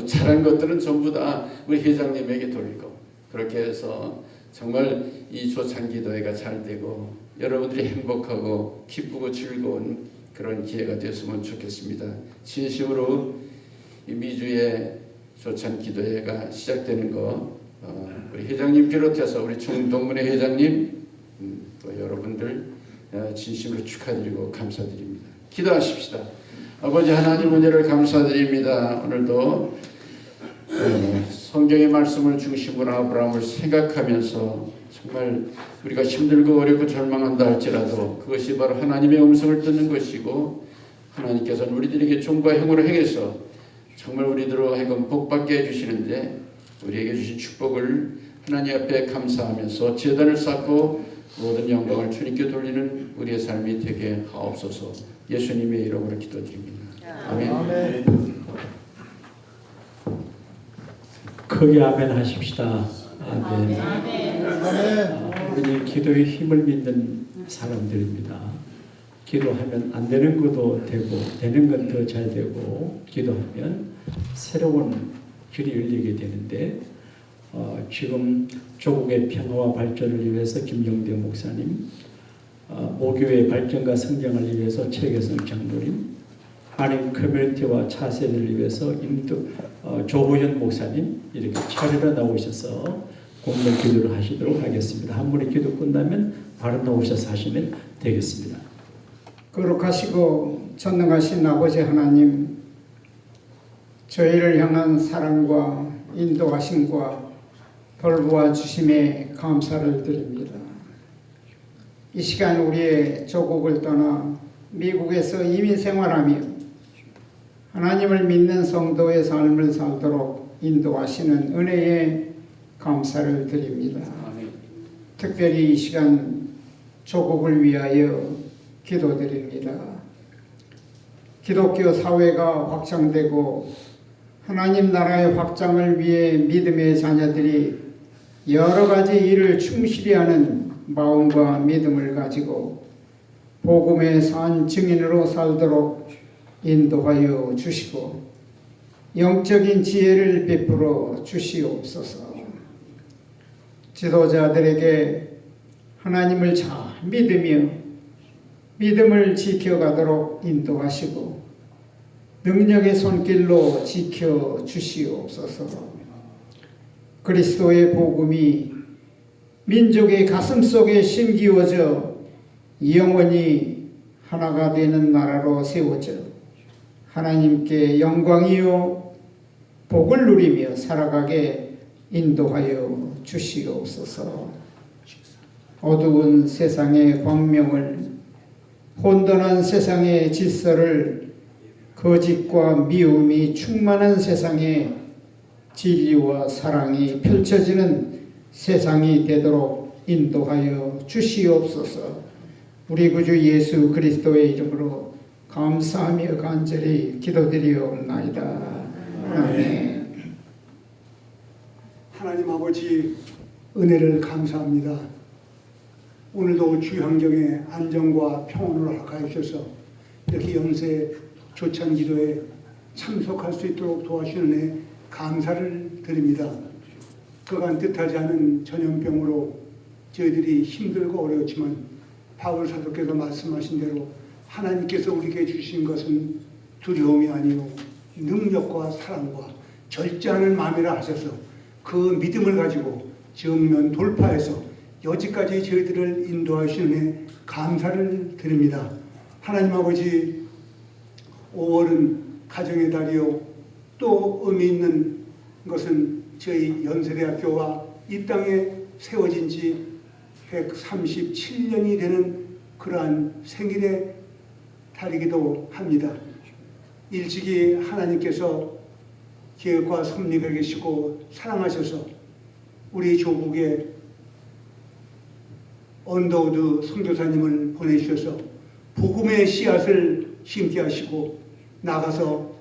잘한 것들은 전부 다 우리 회장님에게 돌리고 그렇게 해서 정말 이 조찬기도회가 잘 되고 여러분들이 행복하고 기쁘고 즐거운 그런 기회가 됐으면 좋겠습니다. 진심으로 이 미주의 조찬기도회가 시작되는 거 우리 회장님 비롯해서 우리 총동문회 회장님 또 여러분들 진심으로 축하드리고 감사드립니다. 기도하십시다. 아버지 하나님 은혜를 감사드립니다. 오늘도 성경의 말씀을 중심으로 아브라함을 생각하면서 정말 우리가 힘들고 어렵고 절망한다 할지라도 그것이 바로 하나님의 음성을 듣는 것이고 하나님께서는 우리들에게 종과 행으로 행해서 정말 우리들로 하여금 복받게 해주시는데 우리에게 주신 축복을 하나님 앞에 감사하면서 제단을 쌓고 모든 영광을 주님께 돌리는 우리의 삶이 되게 하옵소서. 예수님의 이름으로 기도드립니다. 아멘. 크게 아멘 하십시다. 아멘. 우리 기도의 힘을 믿는 사람들입니다. 기도하면 안 되는 것도 되고 되는 건 더 잘 되고 기도하면 새로운 길이 열리게 되는데 지금 조국의 평화와 발전을 위해서 김영대 목사님, 모교의 발전과 성장을 위해서 최계성 장로님, 한인 커뮤니티와 차세대를 위해서 조호현 목사님 이렇게 차례로 나오셔서 공동 기도를 하시도록 하겠습니다. 한 분의 기도 끝나면 바로 나오셔서 하시면 되겠습니다. 거룩하시고 전능하신 아버지 하나님, 저희를 향한 사랑과 인도하심과 돌보아 주심에 감사를 드립니다. 이 시간 우리의 조국을 떠나 미국에서 이민 생활하며 하나님을 믿는 성도의 삶을 살도록 인도하시는 은혜에 감사를 드립니다. 특별히 이 시간 조국을 위하여 기도드립니다. 기독교 사회가 확장되고 하나님 나라의 확장을 위해 믿음의 자녀들이 여러 가지 일을 충실히 하는 마음과 믿음을 가지고 복음의 산 증인으로 살도록 인도하여 주시고 영적인 지혜를 베풀어 주시옵소서. 지도자들에게 하나님을 잘 믿으며 믿음을 지켜가도록 인도하시고 능력의 손길로 지켜 주시옵소서. 그리스도의 복음이 민족의 가슴 속에 심기워져 영원히 하나가 되는 나라로 세워져 하나님께 영광이요 복을 누리며 살아가게 인도하여 주시옵소서. 어두운 세상의 광명을, 혼돈한 세상의 질서를, 거짓과 미움이 충만한 세상에 진리와 사랑이 펼쳐지는 세상이 되도록 인도하여 주시옵소서. 우리 구주 예수 그리스도의 이름으로 감사하며 간절히 기도드리옵나이다. 아멘. 하나님 아버지 은혜를 감사합니다. 오늘도 주현경의 안정과 평온을 허락하여 주셔서 이렇게 연세 조찬 기도에 참석할 수 있도록 도와주시는 데 감사를 드립니다. 그간 뜻하지 않은 전염병으로 저희들이 힘들고 어려웠지만 바울 사도께서 말씀하신 대로 하나님께서 우리에게 주신 것은 두려움이 아니요 능력과 사랑과 절제하는 마음이라 하셔서 그 믿음을 가지고 정면 돌파해서 여기까지 저희들을 인도하시는 감사를 드립니다. 하나님 아버지 5월은 가정의 달이요 또 의미 있는 것은 저희 연세대학교가 이 땅에 세워진 지 137년이 되는 그러한 생일의 달이기도 합니다. 일찍이 하나님께서 계획과 섭리가 계시고 사랑하셔서 우리 조국에 언더우드 선교사님을 보내주셔서 복음의 씨앗을 심게 하시고 나가서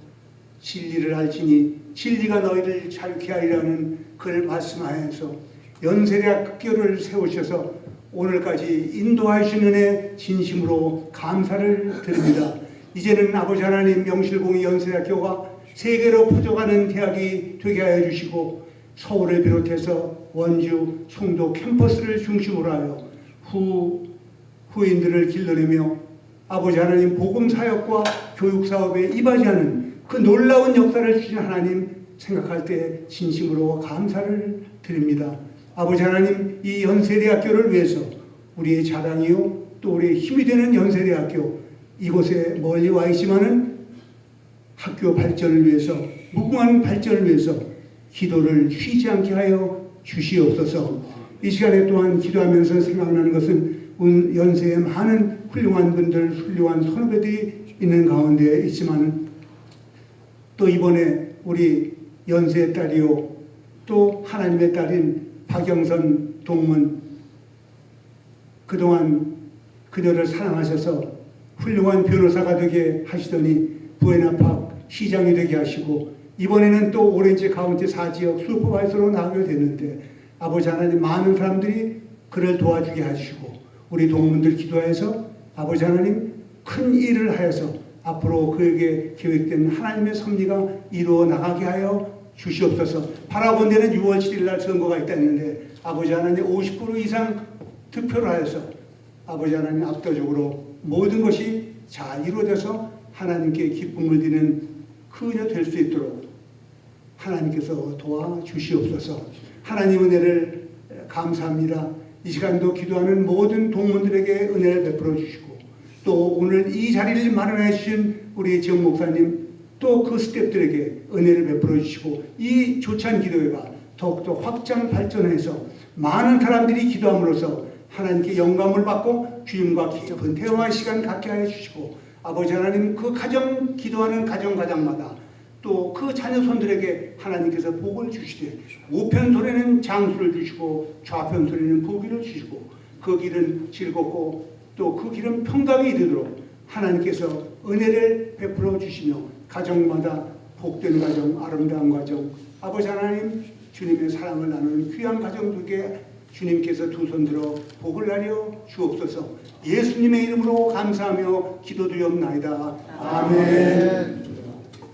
진리를 알지니 진리가 너희를 자유케 하리라는 그를 말씀하여서 연세대학교를 세우셔서 오늘까지 인도하시는 애 진심으로 감사를 드립니다. 이제는 아버지 하나님 명실공히 연세대학교가 세계로 퍼져가는 대학이 되게 하여 주시고 서울을 비롯해서 원주, 송도 캠퍼스를 중심으로 하여 후인들을 길러내며 아버지 하나님 복음사역과 교육사업에 이바지하는 그 놀라운 역사를 주신 하나님 생각할 때 진심으로 감사를 드립니다. 아버지 하나님 이 연세대학교를 위해서 우리의 자랑이요 또 우리의 힘이 되는 연세대학교 이곳에 멀리 와 있지만은 학교 발전을 위해서 무궁한 발전을 위해서 기도를 쉬지 않게 하여 주시옵소서. 이 시간에 또한 기도하면서 생각나는 것은 연세에 많은 훌륭한 분들 훌륭한 선후배들이 있는 가운데 있지만 또 이번에 우리 연세의 딸이요 또 하나님의 딸인 박영선 동문 그동안 그녀를 사랑하셔서 훌륭한 변호사가 되게 하시더니 부에나팍 시장이 되게 하시고 이번에는 또 오렌지 카운티 4지역 슈퍼바이저로 나가게 됐는데 아버지 하나님 많은 사람들이 그를 도와주게 하시고 우리 동문들 기도해서 아버지 하나님 큰 일을 하여서 앞으로 그에게 계획된 하나님의 섭리가 이루어 나가게 하여 주시옵소서. 바라본 데는 6월 7일 날 선거가 있다는데 아버지 하나님 50% 이상 득표를 하여서 아버지 하나님 압도적으로 모든 것이 잘 이루어져서 하나님께 기쁨을 드리는 그녀 될 수 있도록 하나님께서 도와주시옵소서. 하나님 은혜를 감사합니다. 이 시간도 기도하는 모든 동문들에게 은혜를 베풀어 주시고 또 오늘 이 자리를 마련해 주신 우리 지영 목사님 또 그 스태프들에게 은혜를 베풀어 주시고 이 조찬 기도회가 더욱더 확장 발전해서 많은 사람들이 기도함으로써 하나님께 영감을 받고 주님과 깊은 대화의 시간 갖게 하여 주시고 아버지 하나님 그 가정 기도하는 가정마다 또 그 자녀손들에게 하나님께서 복을 주시되 우편손에는 장수를 주시고 좌편손에는 부귀를 주시고 그 길은 즐겁고 또 그 길은 평강이 이르도록 하나님께서 은혜를 베풀어 주시며 가정마다 복된 가정, 아름다운 가정, 아버지 하나님 주님의 사랑을 나누는 귀한 가정들에게 주님께서 두 손 들어 복을 나려 주옵소서. 예수님의 이름으로 감사하며 기도드리옵나이다. 아멘.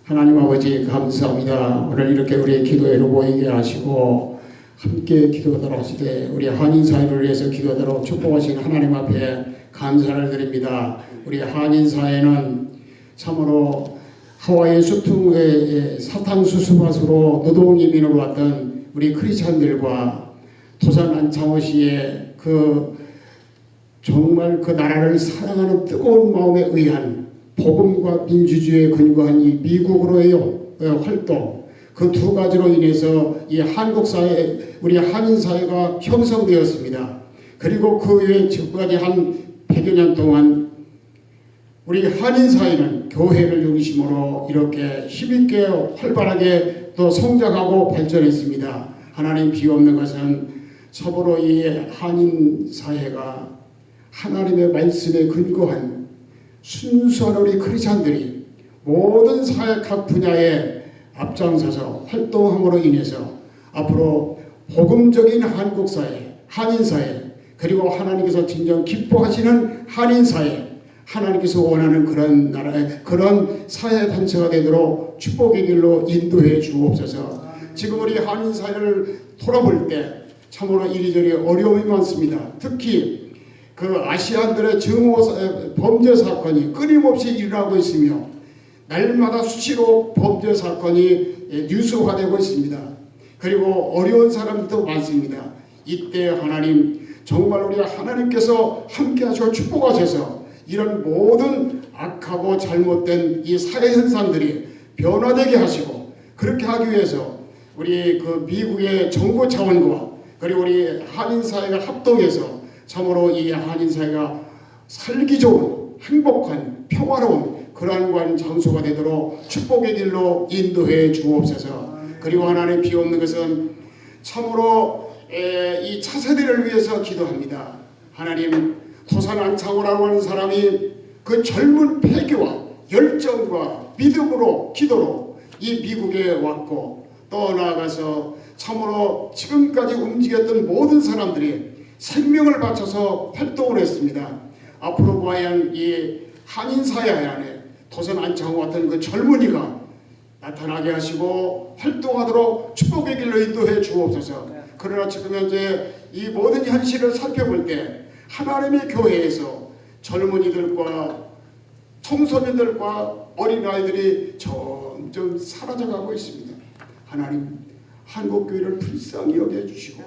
하나님 아버지 감사합니다. 오늘 이렇게 우리의 기도회로 모이게 하시고 함께 기도하도록 하시되 우리 한인사회를 위해서 기도하도록 축복하신 하나님 앞에 감사를 드립니다. 우리 한인사회는 참으로 하와이 수퉁의 사탕수수밭으로 노동 이민으로 왔던 우리 크리스찬들과 토산 안창호시의 그 정말 그 나라를 사랑하는 뜨거운 마음에 의한 복음과 민주주의에 근거한 이 미국으로의 활동 그 두 가지로 인해서 이 한국 사회 우리 한인 사회가 형성되었습니다. 그리고 그 외에 지금까지 한 100여 년 동안 우리 한인 사회는 교회를 중심으로 이렇게 힘있게 활발하게 또 성장하고 발전했습니다. 하나님 비옵는 것은 참으로 이 한인 사회가 하나님의 말씀에 근거한 순수한 우리 크리스찬들이 모든 사회 각 분야에 앞장서서 활동함으로 인해서 앞으로 복음적인 한국 사회, 한인 사회, 그리고 하나님께서 진정 기뻐하시는 한인 사회, 하나님께서 원하는 그런 나라의 그런 사회 단체가 되도록 축복의 길로 인도해 주옵소서. 지금 우리 한인 사회를 돌아볼 때 참으로 이리저리 어려움이 많습니다. 특히 그 아시안들의 증오 범죄 사건이 끊임없이 일어나고 있으며 날마다 수시로 범죄 사건이 뉴스화되고 있습니다. 그리고 어려운 사람들도 많습니다. 이때 하나님 정말 우리 하나님께서 함께 하시고 축복하셔서 이런 모든 악하고 잘못된 이 사회 현상들이 변화되게 하시고 그렇게 하기 위해서 우리 그 미국의 정부 차원과 그리고 우리 한인 사회가 합동해서 참으로 이 한인 사회가 살기 좋은 행복한 평화로운 그러한 장소가 되도록 축복의 길로 인도해 주옵소서. 그리고 하나님 비옵는 것은 참으로 이 차세대를 위해서 기도합니다. 하나님 토산 안창호라고 하는 사람이 그 젊은 패기와 열정과 믿음으로 기도로 이 미국에 왔고 또 나아가서 참으로 지금까지 움직였던 모든 사람들이 생명을 바쳐서 활동을 했습니다. 앞으로 과연 이 한인사회 안에 토산 안창호 같은 그 젊은이가 나타나게 하시고 활동하도록 축복의 길로 인도해 주옵소서. 그러나 지금 현재 이 모든 현실을 살펴볼 때 하나님의 교회에서 젊은이들과 청소년들과 어린아이들이 점점 사라져가고 있습니다. 하나님 한국교회를 불쌍히 여겨주시고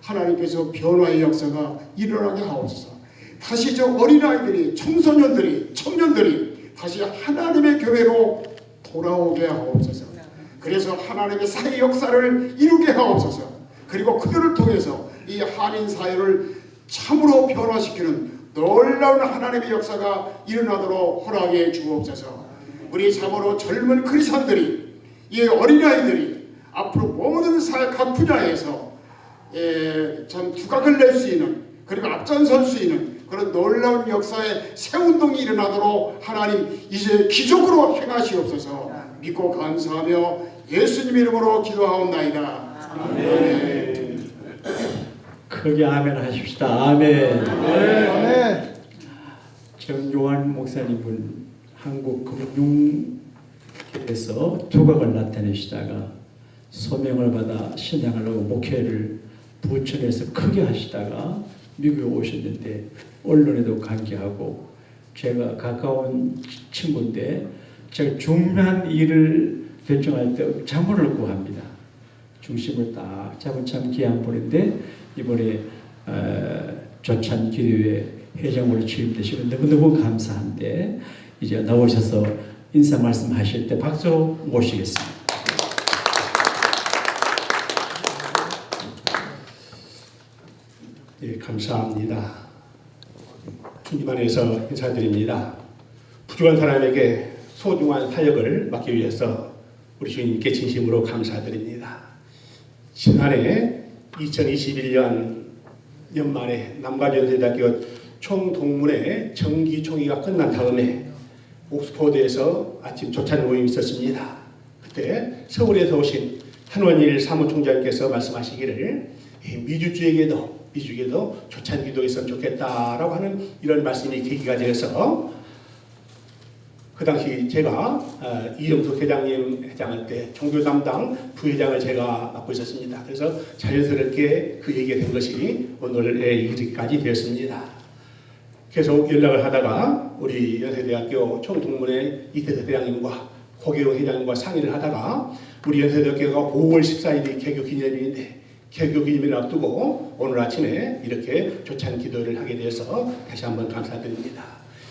하나님께서 변화의 역사가 일어나게 하옵소서. 다시 저 어린아이들이 청소년들이 청년들이 다시 하나님의 교회로 돌아오게 하옵소서. 그래서 하나님의 사회 역사를 이루게 하옵소서. 그리고 그들을 통해서 이 한인 사회를 참으로 변화시키는 놀라운 하나님의 역사가 일어나도록 허락해 주옵소서. 우리 참으로 젊은 크리스찬들이 이 어린아이들이 앞으로 모든 사회 각 분야에서 참 두각을 낼 수 있는 그리고 앞장설 수 있는 그런 놀라운 역사의 새 운동이 일어나도록 하나님 이제 기적으로 행하시옵소서. 믿고 감사하며 예수님 이름으로 기도하옵나이다. 아멘. 크게 아멘 하십시다. 아멘. 아멘. 정요한 목사님은 한국 금융에서 두각을 나타내시다가 소명을 받아 신앙을 하고 목회를 부천에서 크게 하시다가 미국에 오셨는데 언론에도 관계하고 제가 가까운 친구인데 제가 중요한 일을 결정할 때 자문을 구합니다. 중심을 딱 잡은 참 귀한 분인데 이번에 조찬 기도회 회장으로 취임되시고 너무너무 감사한데 이제 나오셔서 인사 말씀하실 때 박수로 모시겠습니다. 예, 감사합니다. 주님 안에서 인사드립니다. 부족한 사람에게 소중한 사역을 맡기 위해서 우리 주님께 진심으로 감사드립니다. 지난해 2021년 연말에 남가전세대학교 총동문회 정기총회가 끝난 다음에 옥스퍼드에서 아침 조찬 모임이 있었습니다. 그때 서울에서 오신 한원일 사무총장께서 말씀하시기를 미주에게도 조찬 기도가 있으면 좋겠다라고 하는 이런 말씀이 계기가 되어서 그 당시 제가 이영석 회장님 회장할 때 종교 담당 부회장을 제가 맡고 있었습니다. 그래서 자연스럽게 그 얘기가 된 것이 오늘에 이르기까지 되었습니다. 계속 연락을 하다가 우리 연세대학교 총동문회 이태석 회장님과 고기용 회장님과 상의를 하다가 우리 연세대학교가 5월 14일이 개교 기념일인데 개교 기념일을 앞두고 오늘 아침에 이렇게 조찬 기도를 하게 되어서 다시 한번 감사드립니다.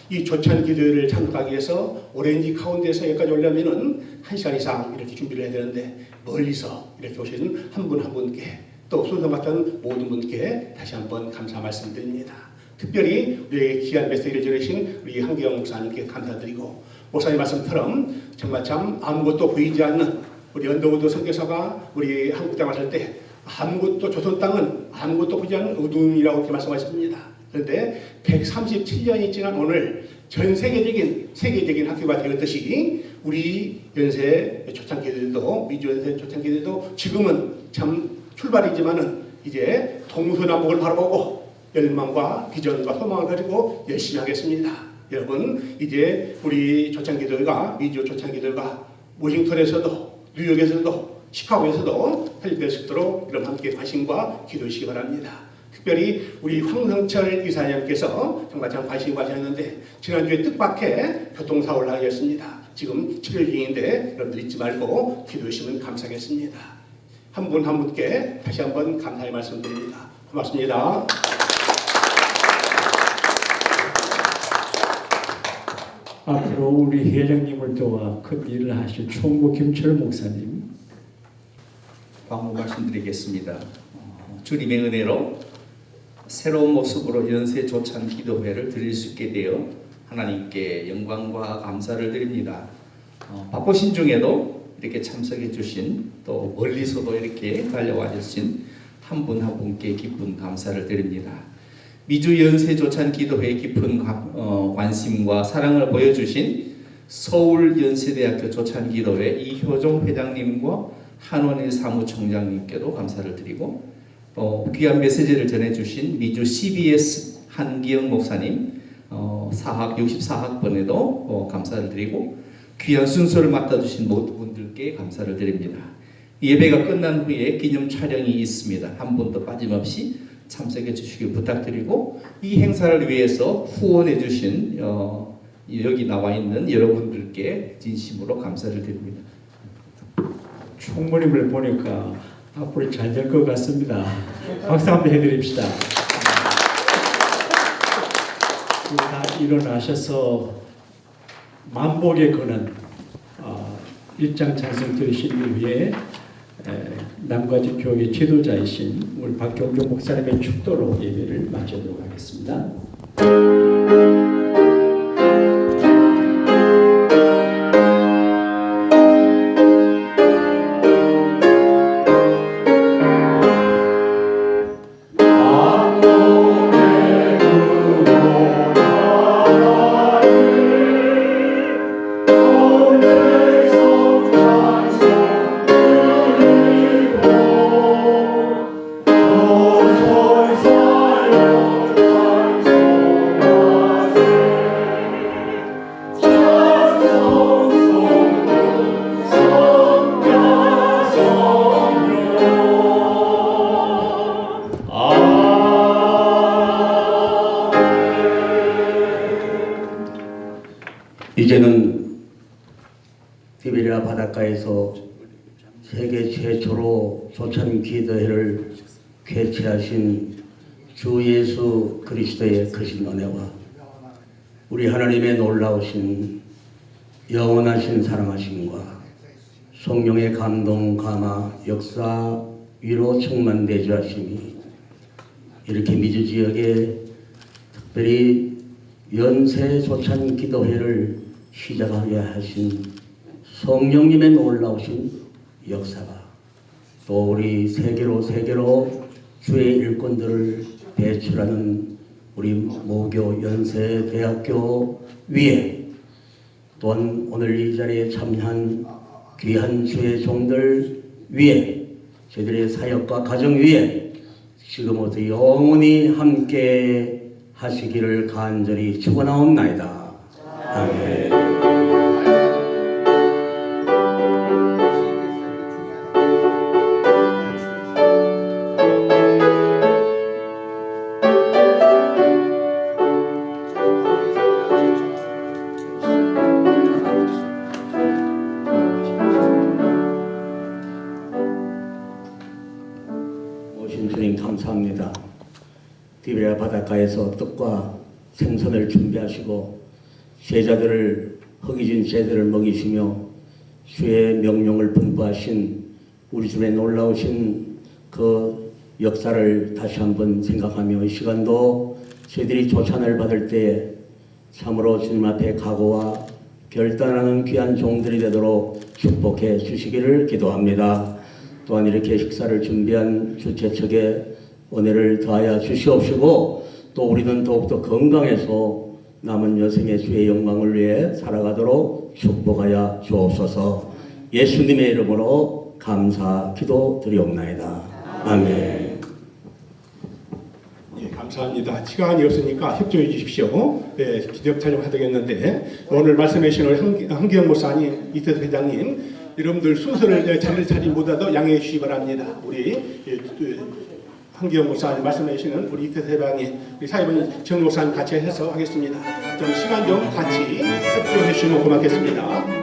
이 조찬 기도를 참석하기 위해서 오렌지 가운데에서 여기까지 오려면은 1시간 이상 이렇게 준비를 해야 되는데 멀리서 이렇게 오신 한 분 한 분께 또 순서 맡은 모든 분께 다시 한번 감사 말씀드립니다. 특별히 우리에게 귀한 메시지를 전해주신 우리 한기영 목사님께 감사드리고 목사님 말씀처럼 정말 참 아무것도 보이지 않는 우리 언더우드 선교사가 우리 한국 땅 왔을 때 아무것도 조선 땅은 아무것도 보이지 않는 어둠이라고 이렇게 말씀하셨습니다. 그런데 137년이 지난 오늘 전 세계적인 학교가 되었듯이 우리 연세 초창기들도 미주 연세 초창기들도 지금은 참 출발이지만은 이제 동서남북을 바라보고 열망과 비전과 소망을 가지고 열심히 하겠습니다. 여러분 이제 우리 초창기들과 미주 초창기들과 워싱턴에서도 뉴욕에서도 시카고에서도 설립될 수 있도록 여러분 함께 관심과 기도하시기 바랍니다. 특별히 우리 황성철 이사님께서 정말 참 관심을 가졌는데 지난주에 뜻밖의 교통사고를 하게 됐습니다. 지금 치료 중인데 여러분들 잊지 말고 기도하시면 감사하겠습니다. 한 분 한 분께 다시 한번 감사의 말씀드립니다. 고맙습니다. 앞으로 우리 회장님을 도와 큰 일을 하실 총무 김철 목사님. 광고 말씀드리겠습니다. 주님의 은혜로 새로운 모습으로 연세 조찬 기도회를 드릴 수 있게 되어 하나님께 영광과 감사를 드립니다. 바쁘신 중에도 이렇게 참석해 주신 또 멀리서도 이렇게 달려와 주신 한 분 한 분께 깊은 감사를 드립니다. 미주 연세 조찬 기도회에 깊은 관심과 사랑을 보여주신 서울 연세대학교 조찬 기도회 이효종 회장님과 한원일 사무총장님께도 감사를 드리고 귀한 메시지를 전해주신 미주 CBS 한기영 목사님 64학번에도 감사를 드리고 귀한 순서를 맡아주신 모든 분들께 감사를 드립니다. 예배가 끝난 후에 기념 촬영이 있습니다. 한 분도 빠짐없이 참석해 주시길 부탁드리고 이 행사를 위해서 후원해 주신 여기 나와 있는 여러분들께 진심으로 감사를 드립니다. 총무님을 보니까 앞으로 잘 될 것 같습니다. 박수 한번 해드립시다. 다 일어나셔서 만복에 거는 일장 찬송 들으신 후에 남가지 교회 지도자이신 우리 박경종 목사님의 축도로 예배를 마치도록 하겠습니다. 이제는 티베리아 바닷가에서 세계 최초로 조찬 기도회를 개최하신 주 예수 그리스도의 크신 은혜와 우리 하나님의 놀라우신 영원하신 사랑하심과 성령의 감동, 감화, 역사, 위로 충만 내주하심이 이렇게 미주 지역에 특별히 연세 조찬 기도회를 시작하게 하신 성령님의 놀라우신 역사가 또 우리 세계로 주의 일꾼들을 배출하는 우리 모교 연세대학교 위에 또한 오늘 이 자리에 참여한 귀한 주의 종들 위에 저희들의 사역과 가정 위에 지금부터 영원히 함께 하시기를 간절히 축원하옵나이다. 아멘. 오신 주님 감사합니다. 디베랴 바닷가에서 떡과 생선을 준비하시고 제자들을 허기진 제자들을 먹이시며 주의 명령을 분부하신 우리 주의 놀라우신 그 역사를 다시 한번 생각하며 이 시간도 저희들이 조찬을 받을 때 참으로 주님 앞에 각오와 결단하는 귀한 종들이 되도록 축복해 주시기를 기도합니다. 또한 이렇게 식사를 준비한 주최측에 은혜를 더하여 주시옵시고 또 우리는 더욱더 건강해서 남은 여생의 주의 영광을 위해 살아가도록 축복하여 주옵소서. 예수님의 이름으로 감사 기도드리옵나이다. 아멘. 예, 감사합니다. 시간이 없으니까 협조해 주십시오. 네, 기적 촬영해야 되겠는데 오늘 말씀해 주신 한기영 목사님, 이태수 회장님 여러분들 순서를 자리를 차지 못하도 양해해 주시기 바랍니다. 우리 한기영 목사님 말씀해 주시는 우리 이태수 회장님, 우리 사회분 정 목사님 같이 해서 하겠습니다. 좀 시간 좀 같이 협조해 주시면 고맙겠습니다.